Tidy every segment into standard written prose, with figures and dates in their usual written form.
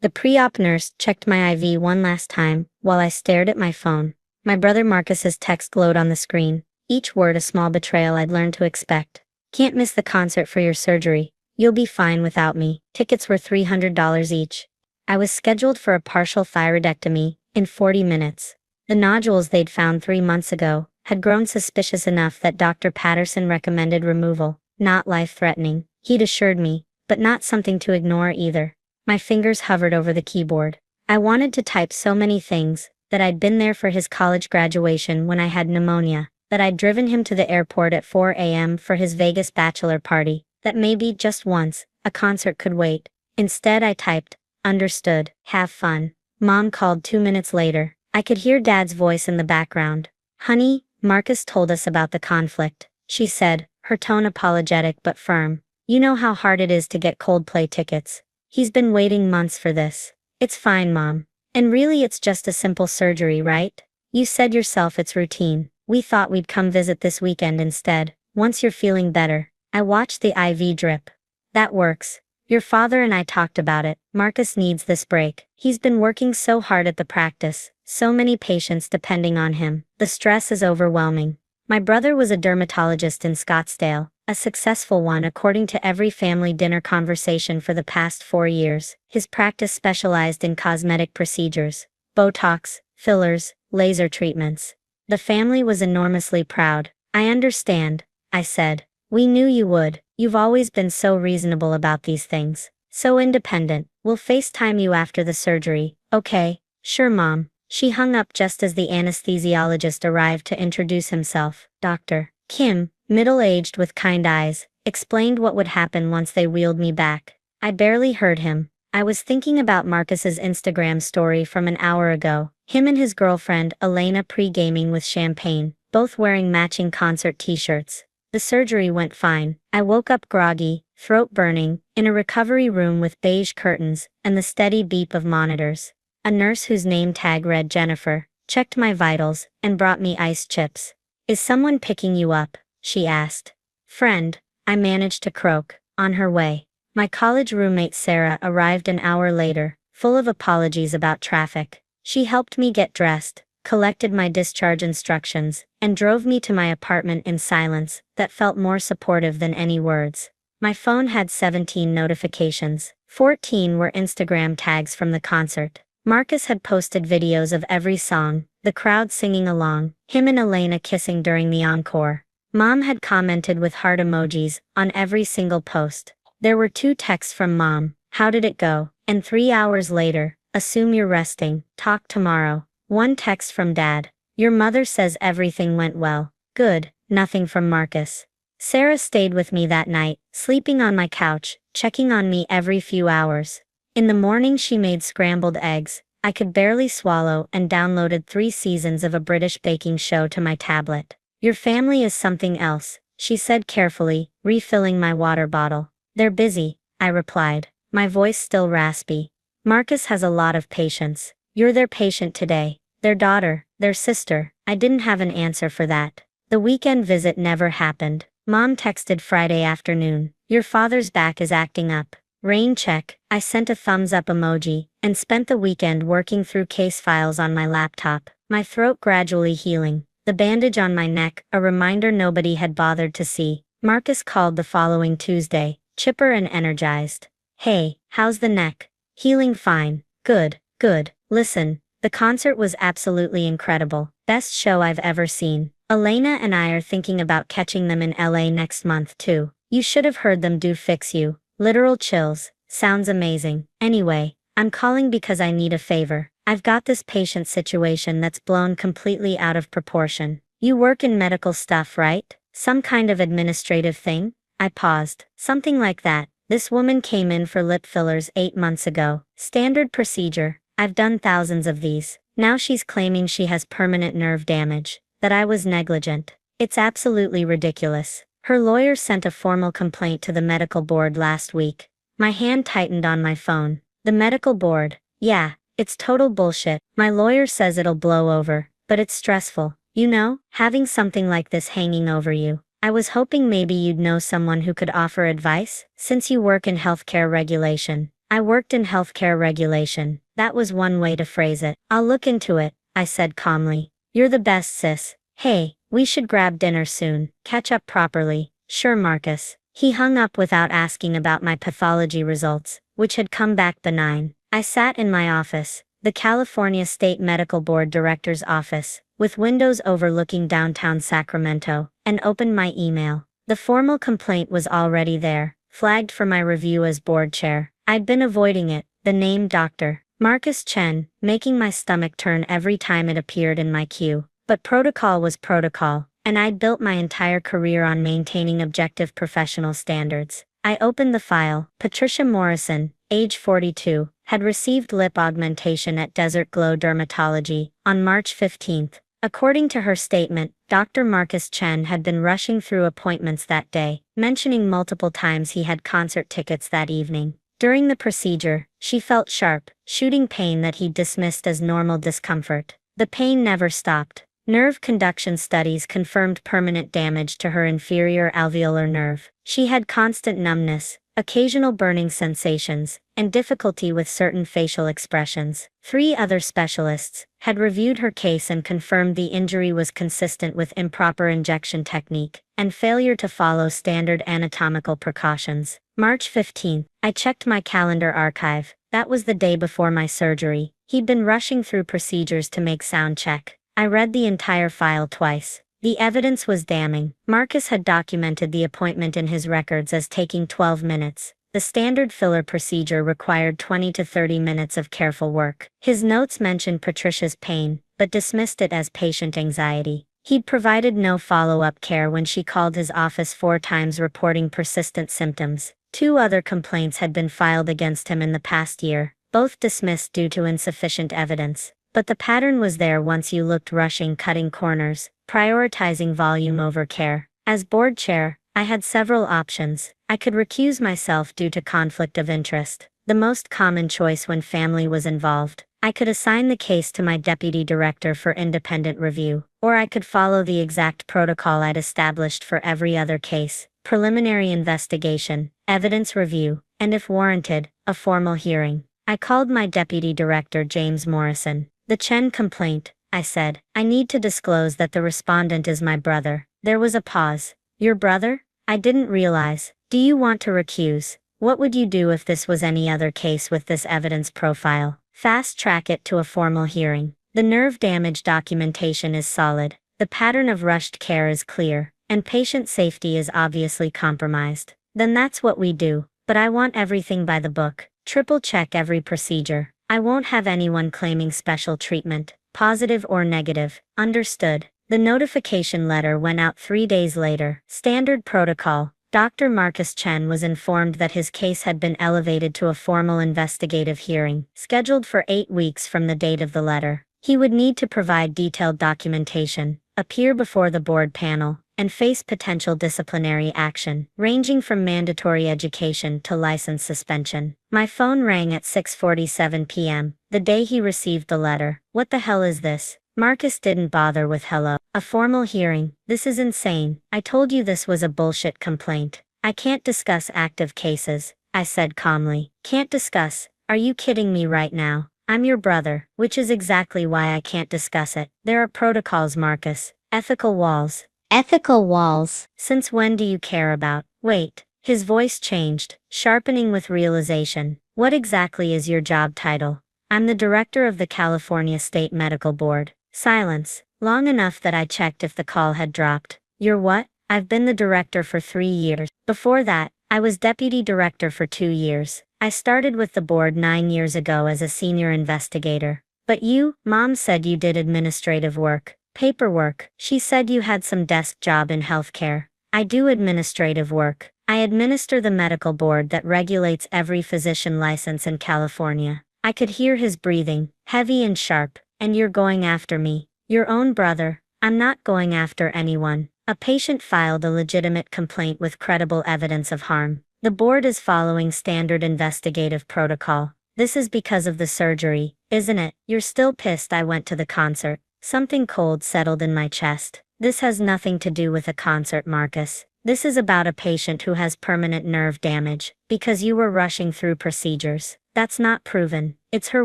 The pre-op nurse checked my IV one last time, while I stared at my phone. My brother Marcus's text glowed on the screen, each word a small betrayal I'd learned to expect. Can't miss the concert for your surgery. You'll be fine without me. Tickets were $300 each. I was scheduled for a partial thyroidectomy in 40 minutes. The nodules they'd found 3 months ago had grown suspicious enough that Dr. Patterson recommended removal. Not life-threatening, he'd assured me, but not something to ignore either. My fingers hovered over the keyboard. I wanted to type so many things, that I'd been there for his college graduation when I had pneumonia, that I'd driven him to the airport at 4 a.m. for his Vegas bachelor party, that maybe, just once, a concert could wait. Instead I typed, "Understood, have fun." Mom called 2 minutes later. I could hear Dad's voice in the background. "Honey, Marcus told us about the conflict," she said, her tone apologetic but firm. "You know how hard it is to get Coldplay tickets. He's been waiting months for this." "It's fine, Mom. And really it's just a simple surgery, right? You said yourself it's routine. We thought we'd come visit this weekend instead, once you're feeling better." I watched the IV drip. "That works. Your father and I talked about it. Marcus needs this break. He's been working so hard at the practice, so many patients depending on him. The stress is overwhelming." My brother was a dermatologist in Scottsdale, a successful one according to every family dinner conversation for the past 4 years. His practice specialized in cosmetic procedures, Botox, fillers, laser treatments. The family was enormously proud. "I understand," I said. "We knew you would. You've always been so reasonable about these things. So independent. We'll FaceTime you after the surgery, okay?" "Sure, Mom." She hung up just as the anesthesiologist arrived to introduce himself. Dr. Kim, middle-aged with kind eyes, explained what would happen once they wheeled me back. I barely heard him. I was thinking about Marcus's Instagram story from an hour ago. Him and his girlfriend, Elena, pre-gaming with champagne, both wearing matching concert t-shirts. The surgery went fine. I woke up groggy, throat burning, in a recovery room with beige curtains and the steady beep of monitors. A nurse whose name tag read Jennifer checked my vitals and brought me iced chips. "Is someone picking you up?" she asked. "Friend," I managed to croak. "On her way." My college roommate Sarah arrived an hour later, full of apologies about traffic. She helped me get dressed, collected my discharge instructions, and drove me to my apartment in silence that felt more supportive than any words. My phone had 17 notifications. 14 were Instagram tags from the concert. Marcus had posted videos of every song, the crowd singing along, him and Elena kissing during the encore. Mom had commented with heart emojis on every single post. There were 2 texts from Mom, "How did it go?" and 3 hours later, "Assume you're resting, talk tomorrow." 1 text from Dad, "Your mother says everything went well." Good, nothing from Marcus. Sarah stayed with me that night, sleeping on my couch, checking on me every few hours. In the morning she made scrambled eggs I could barely swallow and downloaded 3 seasons of a British baking show to my tablet. "Your family is something else," she said carefully, refilling my water bottle. "They're busy," I replied, my voice still raspy. "Marcus has a lot of patients. You're their patient today. Their daughter, their sister." I didn't have an answer for that. The weekend visit never happened. Mom texted Friday afternoon, "Your father's back is acting up. Rain check." I sent a thumbs up emoji, and spent the weekend working through case files on my laptop, my throat gradually healing, the bandage on my neck a reminder nobody had bothered to see. Marcus called the following Tuesday, chipper and energized. "Hey, how's the neck?" "Healing fine." "Good, good. Listen, the concert was absolutely incredible. Best show I've ever seen. Elena and I are thinking about catching them in LA next month too. You should have heard them do Fix You. Literal chills. Sounds amazing. Anyway, I'm calling because I need a favor. I've got this patient situation that's blown completely out of proportion. You work in medical stuff, right? Some kind of administrative thing?" I paused. "Something like that. This woman came in for lip fillers 8 months ago. Standard procedure. I've done thousands of these. Now she's claiming she has permanent nerve damage, that I was negligent. It's absolutely ridiculous. Her lawyer sent a formal complaint to the medical board last week." My hand tightened on my phone. "The medical board? Yeah, it's total bullshit. My lawyer says it'll blow over, but it's stressful. You know, having something like this hanging over you. I was hoping maybe you'd know someone who could offer advice, since you work in healthcare regulation." I worked in healthcare regulation. That was one way to phrase it. I'll look into it, I said calmly. You're the best, sis. Hey, we should grab dinner soon. Catch up properly. Sure, Marcus. He hung up without asking about my pathology results, which had come back benign. I sat in my office, the California State Medical Board Director's office, with windows overlooking downtown Sacramento, and opened my email. The formal complaint was already there, flagged for my review as board chair. I'd been avoiding it, the name Dr. Marcus Chen, making my stomach turn every time it appeared in my queue. But protocol was protocol, and I'd built my entire career on maintaining objective professional standards. I opened the file. Patricia Morrison, age 42, had received lip augmentation at Desert Glow Dermatology on March 15. According to her statement, Dr. Marcus Chen had been rushing through appointments that day, mentioning multiple times he had concert tickets that evening. During the procedure, she felt sharp, shooting pain that he'd dismissed as normal discomfort. The pain never stopped. Nerve conduction studies confirmed permanent damage to her inferior alveolar nerve. She had constant numbness, occasional burning sensations, and difficulty with certain facial expressions. 3 other specialists had reviewed her case and confirmed the injury was consistent with improper injection technique and failure to follow standard anatomical precautions. March 15. I checked my calendar archive. That was the day before my surgery. He'd been rushing through procedures to make sound check. I read the entire file twice. The evidence was damning. Marcus had documented the appointment in his records as taking 12 minutes. The standard filler procedure required 20 to 30 minutes of careful work. His notes mentioned Patricia's pain, but dismissed it as patient anxiety. He'd provided no follow-up care when she called his office 4 times reporting persistent symptoms. 2 other complaints had been filed against him in the past year, both dismissed due to insufficient evidence. But the pattern was there once you looked: rushing, cutting corners, prioritizing volume over care. As board chair, I had several options. I could recuse myself due to conflict of interest, the most common choice when family was involved. I could assign the case to my deputy director for independent review, or I could follow the exact protocol I'd established for every other case: preliminary investigation, evidence review, and if warranted, a formal hearing. I called my deputy director, James Morrison. The Chen complaint, I said. I need to disclose that the respondent is my brother. There was a pause. Your brother? I didn't realize. Do you want to recuse? What would you do if this was any other case with this evidence profile? Fast track it to a formal hearing. The nerve damage documentation is solid. The pattern of rushed care is clear, and patient safety is obviously compromised. Then that's what we do. But I want everything by the book. Triple check every procedure. I won't have anyone claiming special treatment, positive or negative. Understood. The notification letter went out 3 days later. Standard protocol. Dr. Marcus Chen was informed that his case had been elevated to a formal investigative hearing, scheduled for 8 weeks from the date of the letter. He would need to provide detailed documentation, appear before the board panel, and face potential disciplinary action, ranging from mandatory education to license suspension. My phone rang at 6:47 p.m., the day he received the letter. What the hell is this? Marcus didn't bother with hello. A formal hearing? This is insane. I told you this was a bullshit complaint. I can't discuss active cases, I said calmly. Can't discuss? Are you kidding me right now? I'm your brother, which is exactly why I can't discuss it. There are protocols, Marcus. Ethical walls. Ethical walls. Since when do you care about? Wait. His voice changed, sharpening with realization. What exactly is your job title? I'm the director of the California State Medical Board. Silence. Long enough that I checked if the call had dropped. You're what? I've been the director for 3 years. Before that, I was deputy director for 2 years. I started with the board 9 years ago as a senior investigator. But you, Mom said you did administrative work. Paperwork. She said you had some desk job in healthcare. I do administrative work. I administer the medical board that regulates every physician license in California. I could hear his breathing, heavy and sharp. And you're going after me. Your own brother. I'm not going after anyone. A patient filed a legitimate complaint with credible evidence of harm. The board is following standard investigative protocol. This is because of the surgery, isn't it? You're still pissed I went to the concert. Something cold settled in my chest. This has nothing to do with a concert, Marcus. This is about a patient who has permanent nerve damage, because you were rushing through procedures. That's not proven. It's her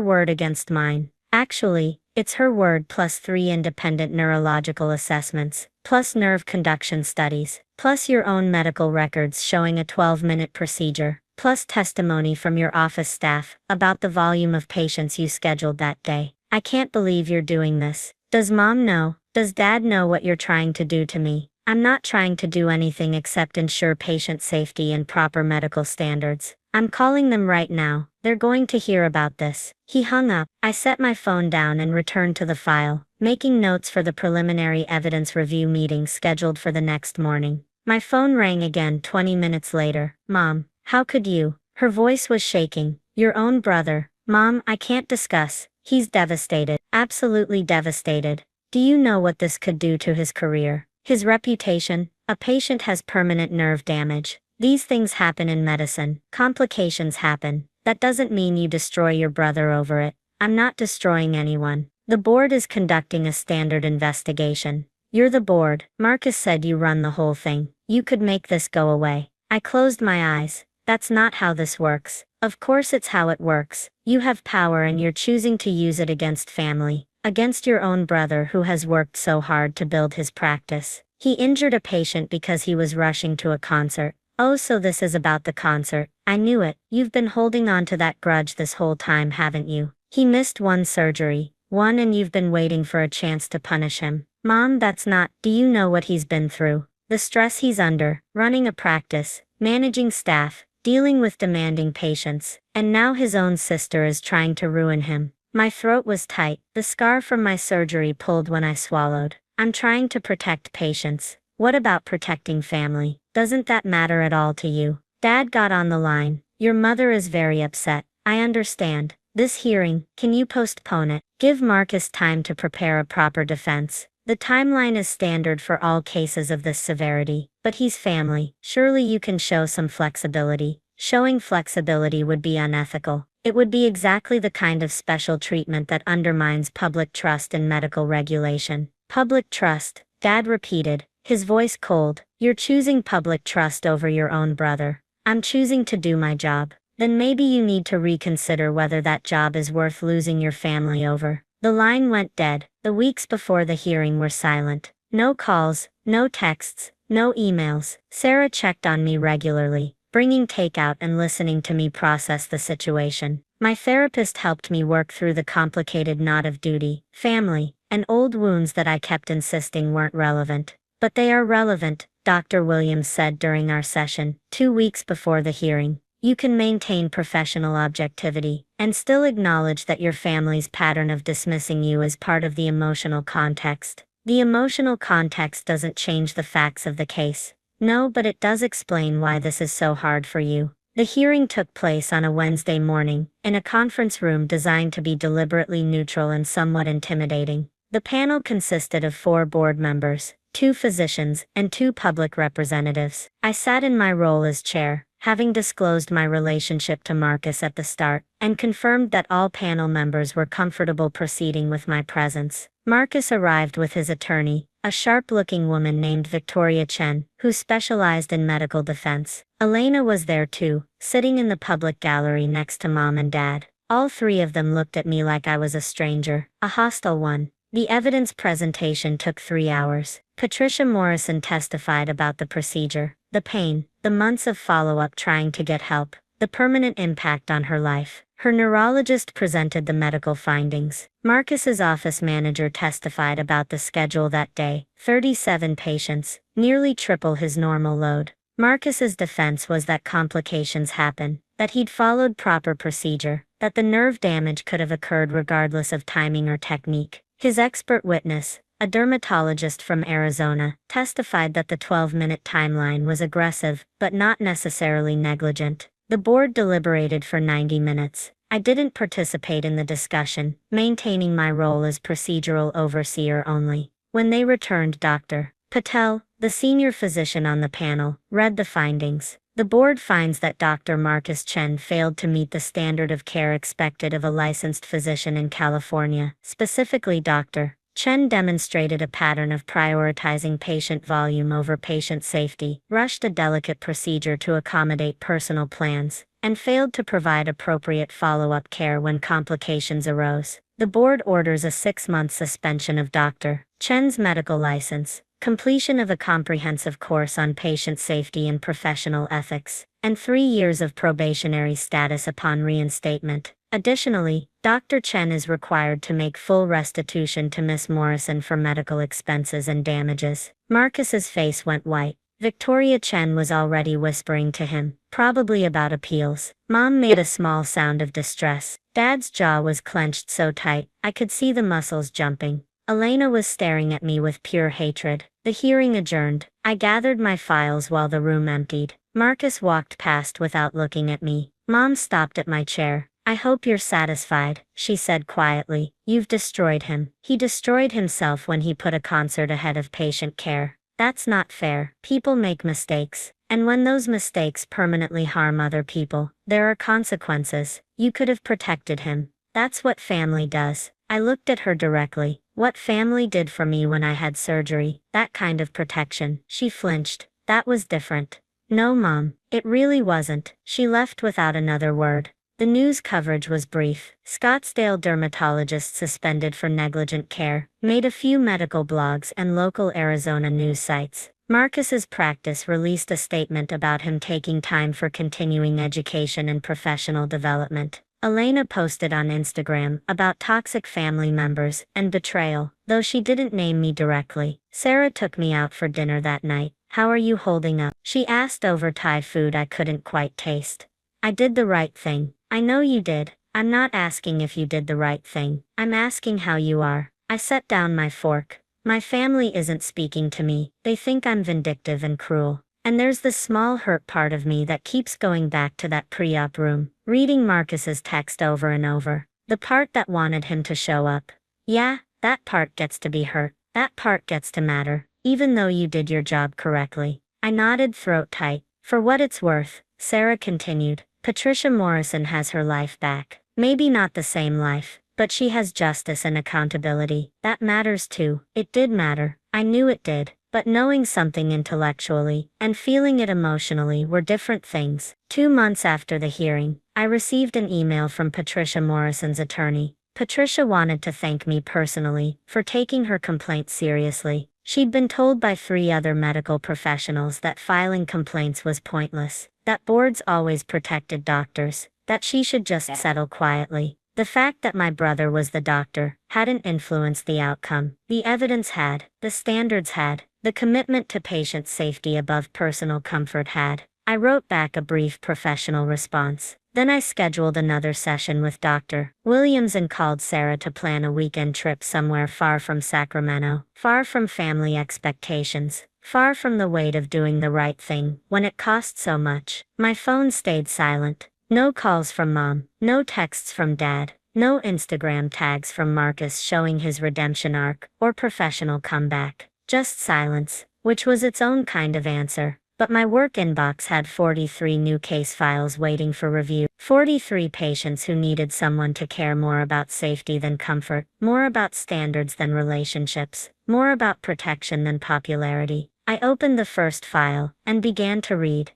word against mine. Actually, it's her word plus 3 independent neurological assessments, plus nerve conduction studies, plus your own medical records showing a 12-minute procedure, plus testimony from your office staff about the volume of patients you scheduled that day. I can't believe you're doing this. Does mom know? Does dad know what you're trying to do to me? I'm not trying to do anything except ensure patient safety and proper medical standards. I'm calling them right now. They're going to hear about this. He hung up. I set my phone down and returned to the file, making notes for the preliminary evidence review meeting scheduled for the next morning. My phone rang again 20 minutes later. Mom, how could you? Her voice was shaking. Your own brother. Mom, I can't discuss. He's devastated. Absolutely devastated. Do you know what this could do to his career? His reputation? A patient has permanent nerve damage. These things happen in medicine. Complications happen. That doesn't mean you destroy your brother over it. I'm not destroying anyone. The board is conducting a standard investigation. You're the board. Marcus said you run the whole thing. You could make this go away. I closed my eyes. That's not how this works. Of course it's how it works. You have power and you're choosing to use it against family. Against your own brother who has worked so hard to build his practice. He injured a patient because he was rushing to a concert. Oh, so this is about the concert. I knew it. You've been holding on to that grudge this whole time, haven't you? He missed one surgery. One, and you've been waiting for a chance to punish him. Mom, that's not. Do you know what he's been through? The stress he's under, running a practice, managing staff, dealing with demanding patients, and now his own sister is trying to ruin him. My throat was tight, the scar from my surgery pulled when I swallowed. I'm trying to protect patients. What about protecting family? Doesn't that matter at all to you? Dad got on the line. Your mother is very upset. I understand. This hearing, can you postpone it? Give Marcus time to prepare a proper defense. The timeline is standard for all cases of this severity, but he's family. Surely you can show some flexibility. Showing flexibility would be unethical. It would be exactly the kind of special treatment that undermines public trust in medical regulation. Public trust, Dad repeated, his voice cold. You're choosing public trust over your own brother. I'm choosing to do my job. Then maybe you need to reconsider whether that job is worth losing your family over. The line went dead. The weeks before the hearing were silent. No calls, no texts, no emails. Sarah checked on me regularly, bringing takeout and listening to me process the situation. My therapist helped me work through the complicated knot of duty, family, and old wounds that I kept insisting weren't relevant. But they are relevant, Dr. Williams said during our session, 2 weeks before the hearing. You can maintain professional objectivity and still acknowledge that your family's pattern of dismissing you is part of the emotional context. The emotional context doesn't change the facts of the case. No, but it does explain why this is so hard for you. The hearing took place on a Wednesday morning, in a conference room designed to be deliberately neutral and somewhat intimidating. The panel consisted of 4 board members, 2 physicians, and 2 public representatives. I sat in my role as chair, having disclosed my relationship to Marcus at the start, and confirmed that all panel members were comfortable proceeding with my presence. Marcus arrived with his attorney, a sharp-looking woman named Victoria Chen, who specialized in medical defense. Elena was there too, sitting in the public gallery next to Mom and Dad. All 3 of them looked at me like I was a stranger, a hostile one. The evidence presentation took 3 hours. Patricia Morrison testified about the procedure, the pain, the months of follow-up trying to get help, the permanent impact on her life. Her neurologist presented the medical findings. Marcus's office manager testified about the schedule that day, 37 patients, nearly triple his normal load. Marcus's defense was that complications happen, that he'd followed proper procedure, that the nerve damage could have occurred regardless of timing or technique. His expert witness, a dermatologist from Arizona, testified that the 12-minute timeline was aggressive, but not necessarily negligent. The board deliberated for 90 minutes. I didn't participate in the discussion, maintaining my role as procedural overseer only. When they returned, Dr. Patel, the senior physician on the panel, read the findings. The board finds that Dr. Marcus Chen failed to meet the standard of care expected of a licensed physician in California. Specifically, Dr. Chen demonstrated a pattern of prioritizing patient volume over patient safety, rushed a delicate procedure to accommodate personal plans, and failed to provide appropriate follow-up care when complications arose. The board orders a 6-month suspension of Dr. Chen's medical license, completion of a comprehensive course on patient safety and professional ethics, and 3 years of probationary status upon reinstatement. Additionally, Dr. Chen is required to make full restitution to Miss Morrison for medical expenses and damages. Marcus's face went white. Victoria Chen was already whispering to him, probably about appeals. Mom made a small sound of distress. Dad's jaw was clenched so tight, I could see the muscles jumping. Elena was staring at me with pure hatred. The hearing adjourned. I gathered my files while the room emptied. Marcus walked past without looking at me. Mom stopped at my chair. I hope you're satisfied, she said quietly. You've destroyed him. He destroyed himself when he put a concert ahead of patient care. That's not fair. People make mistakes. And when those mistakes permanently harm other people, there are consequences. You could have protected him. That's what family does. I looked at her directly. What family did for me when I had surgery, that kind of protection. She flinched. That was different. No, Mom, it really wasn't. She left without another word. The news coverage was brief. Scottsdale dermatologist suspended for negligent care, made a few medical blogs and local Arizona news sites. Marcus's practice released a statement about him taking time for continuing education and professional development. Elena posted on Instagram about toxic family members and betrayal, though she didn't name me directly. Sarah took me out for dinner that night. How are you holding up? She asked over Thai food I couldn't quite taste. I did the right thing. I know you did. I'm not asking if you did the right thing. I'm asking how you are. I set down my fork. My family isn't speaking to me. They think I'm vindictive and cruel. And there's this small hurt part of me that keeps going back to that pre-op room, reading Marcus's text over and over. The part that wanted him to show up. Yeah, that part gets to be hurt. That part gets to matter, even though you did your job correctly. I nodded, throat tight. For what it's worth, Sarah continued, Patricia Morrison has her life back. Maybe not the same life, but she has justice and accountability. That matters too. It did matter. I knew it did. But knowing something intellectually and feeling it emotionally were different things. 2 months after the hearing, I received an email from Patricia Morrison's attorney. Patricia wanted to thank me personally for taking her complaint seriously. She'd been told by 3 other medical professionals that filing complaints was pointless, that boards always protected doctors, that she should just settle quietly. The fact that my brother was the doctor hadn't influenced the outcome. The evidence had, the standards had, the commitment to patient safety above personal comfort had. I wrote back a brief professional response. Then I scheduled another session with Dr. Williams and called Sarah to plan a weekend trip somewhere far from Sacramento, far from family expectations, far from the weight of doing the right thing when it costs so much. My phone stayed silent. No calls from Mom, no texts from Dad, no Instagram tags from Marcus showing his redemption arc or professional comeback. Just silence, which was its own kind of answer. But my work inbox had 43 new case files waiting for review. 43 patients who needed someone to care more about safety than comfort, more about standards than relationships, more about protection than popularity. I opened the first file and began to read.